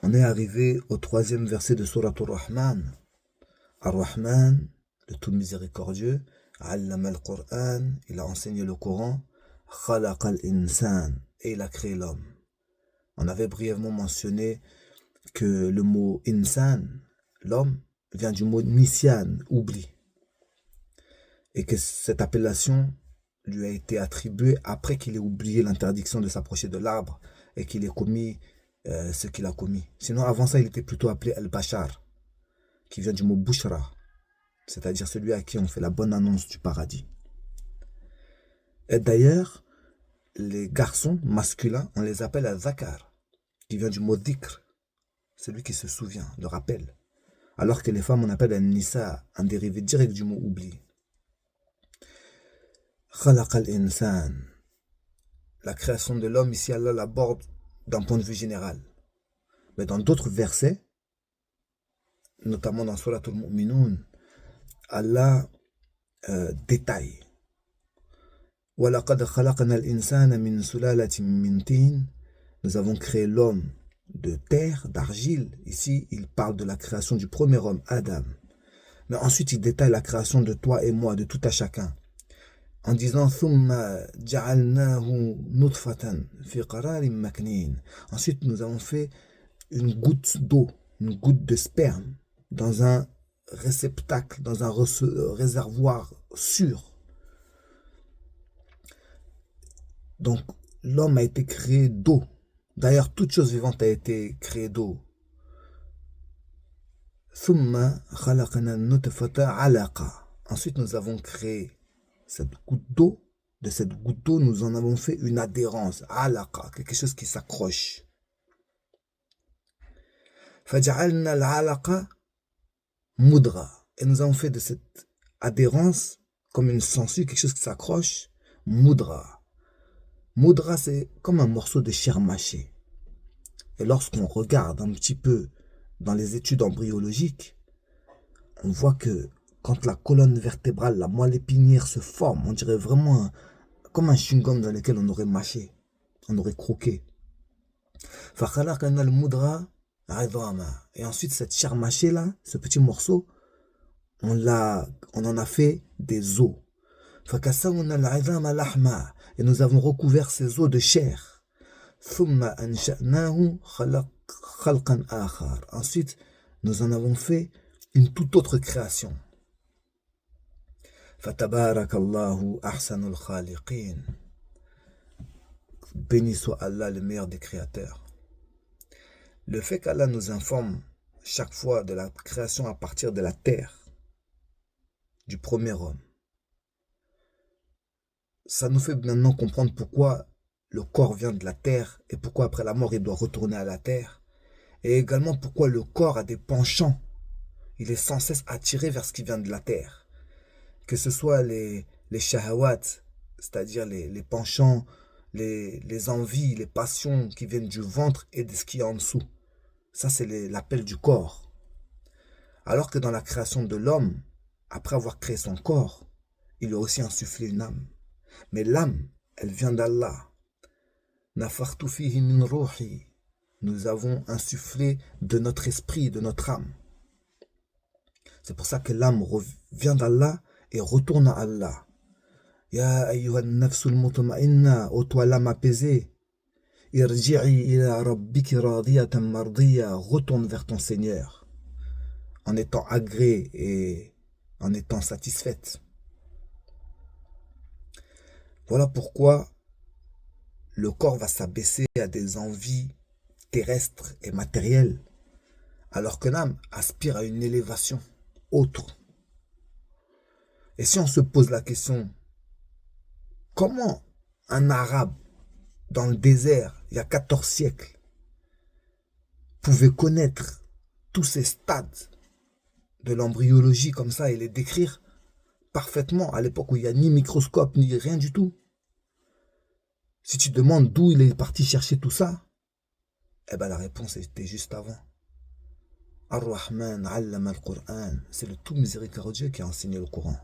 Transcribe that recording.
On est arrivé au troisième verset de Surat Ar-Rahman. Ar-Rahman, le tout miséricordieux, Allama al-Qur'an, il a enseigné le Coran, Khalaq al-Insan, et il a créé l'homme. On avait brièvement mentionné que le mot insan, l'homme, vient du mot nisyan, oubli. Et que cette appellation lui a été attribuée après qu'il ait oublié l'interdiction de s'approcher de l'arbre et qu'il ait commis ce qu'il a commis. Sinon, avant ça, il était plutôt appelé al-Bashar, qui vient du mot Bushra, c'est-à-dire celui à qui on fait la bonne annonce du paradis. Et d'ailleurs, les garçons masculins, on les appelle al-Zakar, qui vient du mot Dhikr, celui qui se souvient, le rappel. Alors que les femmes, on appelle al-Nisa, un dérivé direct du mot oubli. Khalaq al-Insan. La création de l'homme, ici, Allah l'aborde d'un point de vue général. Mais dans d'autres versets, notamment dans Surat al-Mu'minun, Allah détaille. وَلَقَدْ خَلَقْنَا الْإِنسَانَ مِنْ سُلَالَةٍ مِنْ طِينٍ. Nous avons créé l'homme de terre, d'argile. Ici, il parle de la création du premier homme, Adam. Mais ensuite, il détaille la création de toi et moi, de tout à chacun. En disant ثُمَّ جَعَلْنَاهُ نُطْفَةً فِي قَرَارٍ مَكْنِينٍ. Ensuite, nous avons fait une goutte d'eau, une goutte de sperme, dans un réceptacle, dans un réservoir sûr. Donc, l'homme a été créé d'eau. D'ailleurs, toute chose vivante a été créée d'eau. ثُمَّ خَلَقْنَا النُّطْفَةَ عَلَقًا. Ensuite, nous avons créé cette goutte d'eau. De cette goutte d'eau, nous en avons fait une adhérence. عَلَقًا, quelque chose qui s'accroche. فَجَعَلْنَا الْعَلَقَ مُدْغًا. Et nous avons fait de cette adhérence, comme une sangsue, quelque chose qui s'accroche, mudra. Mudra, c'est comme un morceau de chair mâchée. Et lorsqu'on regarde un petit peu dans les études embryologiques, on voit que quand la colonne vertébrale, la moelle épinière se forme, on dirait vraiment comme un chewing-gum dans lequel on aurait mâché, on aurait croqué. فَخَلَقَنَا الْمُدْغَ عِظَامًا. Et ensuite, cette chair mâchée là, ce petit morceau, on en a fait des os. فَكَسَوْنَا الْعِظَامَ لَحْمًا. Et nous avons recouvert ces os de chair. ثُمَّ أَنْشَأْنَاهُ خَلْقًا آخَرَ. Ensuite, nous en avons fait une toute autre création. فَتَبَارَكَ اللَّهُ أَحْسَنُ الْخَالِقِينَ. Béni soit Allah, le meilleur des créateurs. Le fait qu'Allah nous informe chaque fois de la création à partir de la terre, du premier homme, ça nous fait maintenant comprendre pourquoi le corps vient de la terre et pourquoi après la mort il doit retourner à la terre. Et également pourquoi le corps a des penchants. Il est sans cesse attiré vers ce qui vient de la terre. Que ce soit les shahawat, c'est-à-dire les penchants, les envies, les passions qui viennent du ventre et de ce qui est en dessous. Ça, c'est l'appel du corps. Alors que dans la création de l'homme, après avoir créé son corps, il a aussi insufflé une âme. Mais l'âme, elle vient d'Allah. Nafartu fihi min ruhi. Nous avons insufflé de notre esprit, de notre âme. C'est pour ça que l'âme vient d'Allah et retourne à Allah. Ya ayyuhan nafsul mutma'inna, ô toi l'âme apaisée. Irji'i ila rabbiki radiyatan mardiya. Retourne vers ton Seigneur en étant agréé et en étant satisfaite. Voilà pourquoi le corps va s'abaisser à des envies terrestres et matérielles, alors que l'âme aspire à une élévation autre. Et si on se pose la question, comment un arabe dans le désert, il y a 14 siècles, pouvait connaître tous ces stades de l'embryologie comme ça et les décrire parfaitement à l'époque où il n'y a ni microscope ni rien du tout? Si tu demandes d'où il est parti chercher tout ça, eh ben la réponse était juste avant. Ar-Rahman allama al-Qur'an, c'est le tout miséricordieux qui a enseigné le Coran.